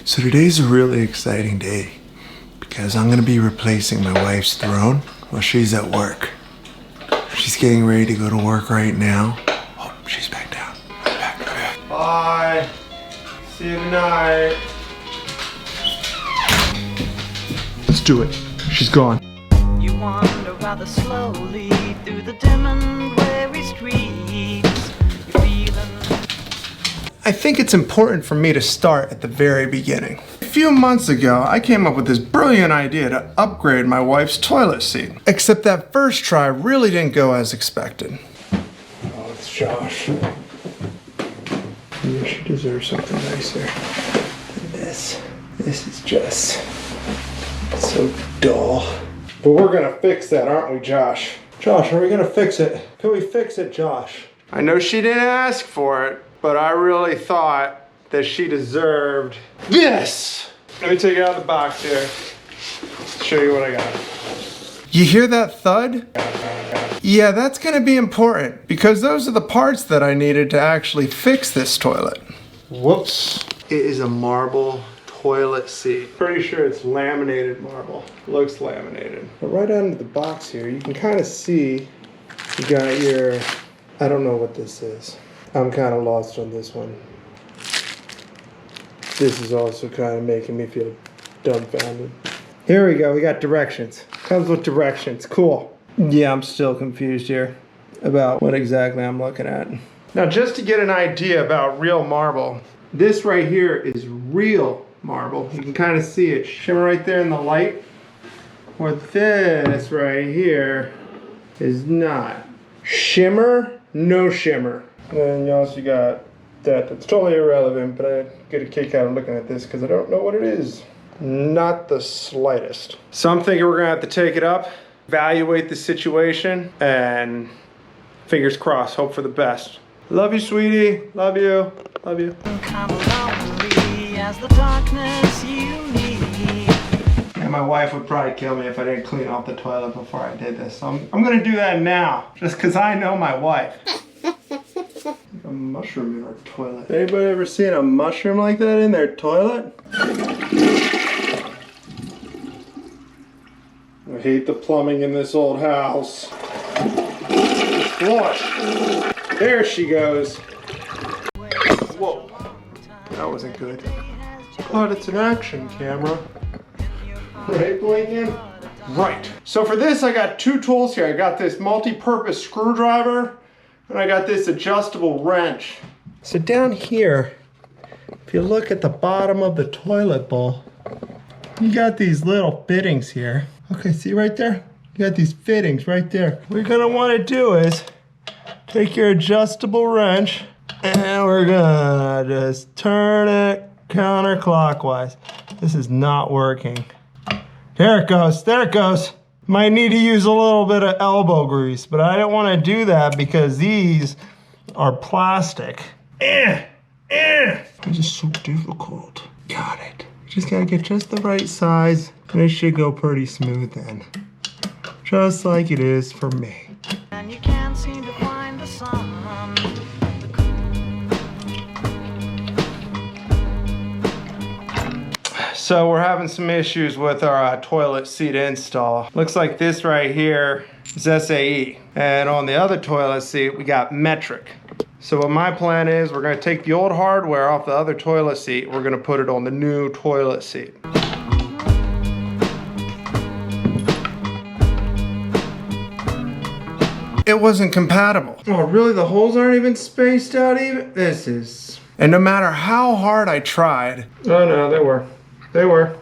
So today's a really exciting day because I'm gonna be replacing my wife's throne while she's at work. She's getting ready to go to work right now. Oh, she's back down. I'm back. Bye. See you tonight. Let's do it. She's gone. You wander rather slowly through the dim and weary streets. You're feeling. I think it's important for me to start at the very beginning. A few months ago, I came up with this brilliant idea to upgrade my wife's toilet seat. Except that first try really didn't go as expected. Oh, it's Josh. Yeah, she deserves something nicer than this. This is just so dull. But we're gonna fix that, aren't we, Josh? Josh, are we gonna fix it? Can we fix it, Josh? I know she didn't ask for it, but I really thought that she deserved this. Let me take it out of the box here. Show you what I got. You hear that thud? Yeah, that's gonna be important because those are the parts that I needed to actually fix this toilet. Whoops. It is a marble toilet seat. Pretty sure it's laminated marble. Looks laminated. But right under the box here, you can kind of see you got your, I don't know what this is. I'm kind of lost on this one. This is also kind of making me feel dumbfounded. Here we go, we got directions. Comes with directions, cool. Yeah, I'm still confused here about what exactly I'm looking at. Now just to get an idea about real marble, this right here is real marble. You can kind of see it shimmer right there in the light. Where this right here is not. Shimmer, no shimmer. And then you also got that's totally irrelevant, but I get a kick out of looking at this because I don't know what it is. Not the slightest. So I'm thinking we're gonna have to take it up, evaluate the situation, and fingers crossed, hope for the best. Love you, sweetie. Love you. Love you. Kind of lonely as the darkness you need. And my wife would probably kill me if I didn't clean off the toilet before I did this. So I'm gonna do that now, just because I know my wife. A mushroom in our toilet. Anybody ever seen a mushroom like that in their toilet? I hate the plumbing in this old house. Flush. There she goes. Whoa. That wasn't good. But it's an action camera. Right, Blinken? Right. So for this, I got two tools here. I got this multi-purpose screwdriver, and I got this adjustable wrench. So down here, if you look at the bottom of the toilet bowl, you got these little fittings here. Okay, see right there? You got these fittings right there. What you're gonna wanna do is take your adjustable wrench and we're gonna just turn it counterclockwise. This is not working. There it goes, there it goes. Might need to use a little bit of elbow grease, but I don't wanna do that because these are plastic. It's just so difficult. Got it. Just gotta get just the right size and it should go pretty smooth then. Just like it is for me. And you can't seem to find the sun. So we're having some issues with our toilet seat install. Looks like this right here is SAE. And on the other toilet seat, we got metric. So what my plan is, we're gonna take the old hardware off the other toilet seat. We're gonna put it on the new toilet seat. It wasn't compatible. Oh, really? The holes aren't even spaced out even? This is... And no matter how hard I tried... Oh no, they were. They were.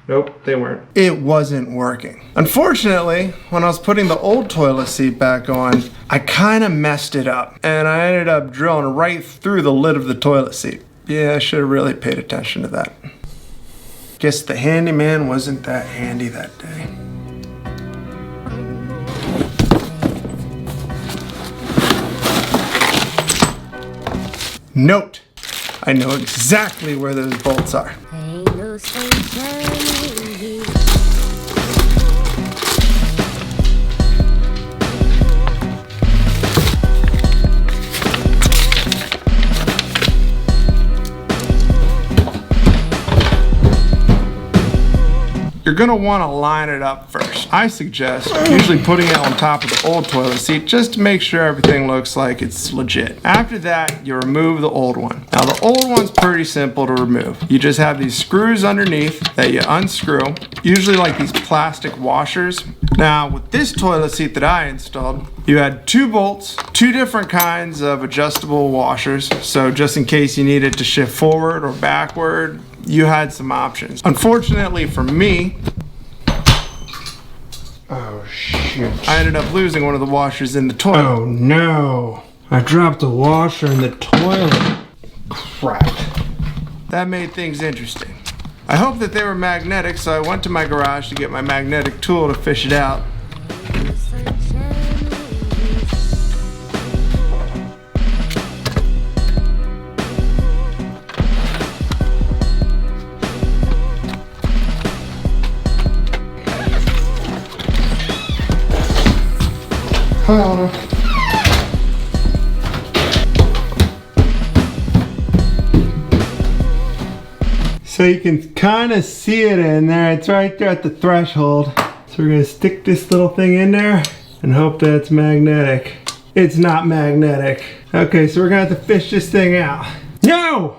Nope, they weren't. It wasn't working. Unfortunately, when I was putting the old toilet seat back on, I kind of messed it up. And I ended up drilling right through the lid of the toilet seat. Yeah, I should have really paid attention to that. Guess the handyman wasn't that handy that day. Note, I know exactly where those bolts are. Ain't no sunshine in here. you're gonna wanna line it up first. I suggest usually putting it on top of the old toilet seat just to make sure everything looks like it's legit. After that, you remove the old one. Now the old one's pretty simple to remove. You just have these screws underneath that you unscrew, usually like these plastic washers. Now with this toilet seat that I installed, you had 2 bolts, 2 different kinds of adjustable washers. So just in case you needed to shift forward or backward, you had some options. Unfortunately for me, oh shoot, I ended up losing one of the washers in the toilet. Oh no, I dropped the washer in the toilet. Crap. That made things interesting. I hoped that they were magnetic, so I went to my garage to get my magnetic tool to fish it out. Hi, Anna. So you can kind of see it in there. It's right there at the threshold. So we're gonna stick this little thing in there and hope that it's magnetic. It's not magnetic. Okay, so we're gonna have to fish this thing out. No!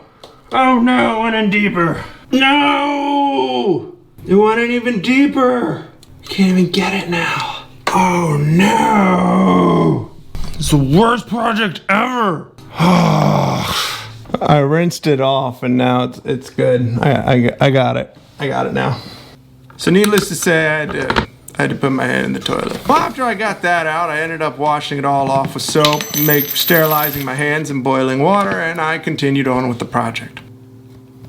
Oh no, it went in deeper. No! It went in even deeper. Can't even get it now. Oh no! It's the worst project ever! I rinsed it off and now it's good. I got it. I got it now. So needless to say, I had to put my hand in the toilet. Well, after I got that out, I ended up washing it all off with soap, sterilizing my hands in boiling water, and I continued on with the project.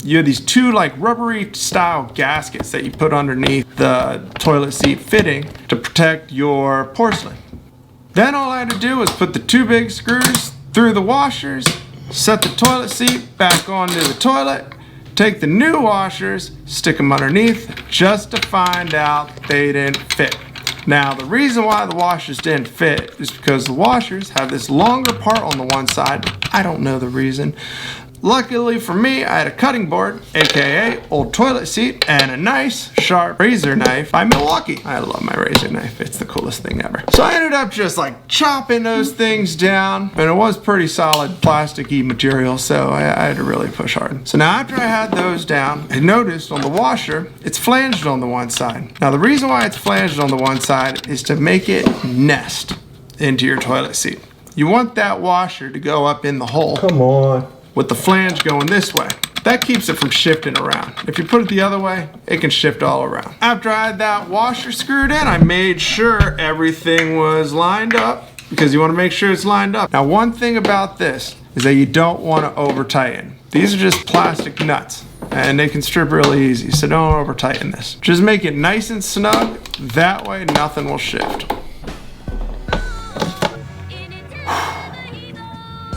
You have these 2 like rubbery style gaskets that you put underneath the toilet seat fitting to protect your porcelain. Then all I had to do was put the 2 big screws through the washers, set the toilet seat back onto the toilet, take the new washers, stick them underneath just to find out they didn't fit. Now the reason why the washers didn't fit is because the washers have this longer part on the one side. I don't know the reason. Luckily for me, I had a cutting board, aka old toilet seat, and a nice sharp razor knife by Milwaukee. I love my razor knife, it's the coolest thing ever. So I ended up just like chopping those things down, and it was pretty solid plasticky material, so I had to really push hard. So now after I had those down, I noticed on the washer, it's flanged on the one side. Now the reason why it's flanged on the one side is to make it nest into your toilet seat. You want that washer to go up in the hole. Come on. With the flange going this way. That keeps it from shifting around. If you put it the other way, it can shift all around. After I had that washer screwed in, I made sure everything was lined up because you want to make sure it's lined up. Now one thing about this is that you don't want to over tighten. These are just plastic nuts and they can strip really easy, so don't over tighten this. Just make it nice and snug, that way nothing will shift.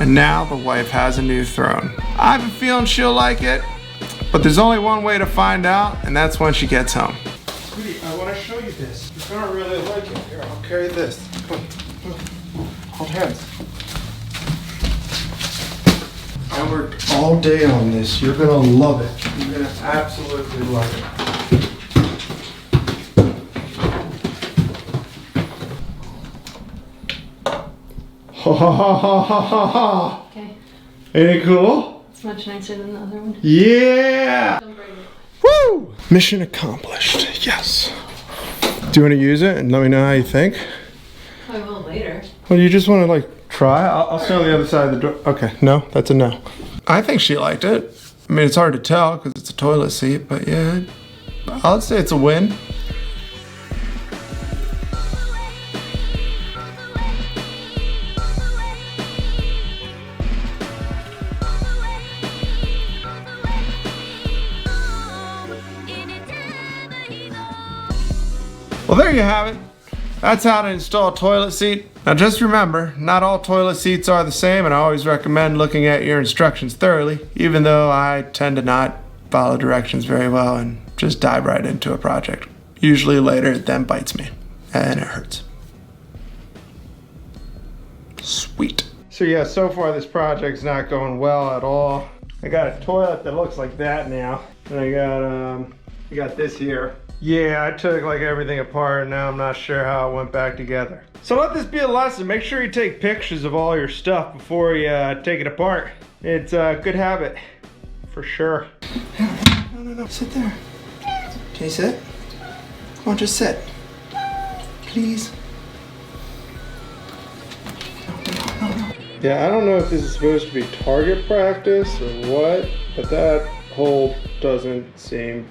And now the wife has a new throne. I have a feeling she'll like it, but there's only one way to find out, and that's when she gets home. Sweetie, I want to show you this. You're gonna really like it. Here, I'll carry this. Come, hold hands. I worked all day on this. You're gonna love it. You're gonna absolutely love it. Ha ha ha ha ha ha ha! Okay. Ain't it cool? It's much nicer than the other one. Yeah! Don't break it. Woo! Mission accomplished. Yes. Do you want to use it and let me know how you think? I will later. Well, you just want to like try? I'll stand on the other side of the door. Okay, no, that's a no. I think she liked it. I mean, it's hard to tell because it's a toilet seat, but yeah, I'd say it's a win. Well, there you have it. That's how to install a toilet seat. Now just remember, not all toilet seats are the same, and I always recommend looking at your instructions thoroughly, even though I tend to not follow directions very well and just dive right into a project. Usually later it then bites me, and it hurts. Sweet. So yeah, so far this project's not going well at all. I got a toilet that looks like that now, and I got this here. Yeah, I took like everything apart and now I'm not sure how it went back together. So let this be a lesson. Make sure you take pictures of all your stuff before you take it apart. It's a good habit, for sure. No, sit there. Can you sit? Come on, just sit. Please. No. Yeah, I don't know if this is supposed to be target practice or what, but that hole doesn't seem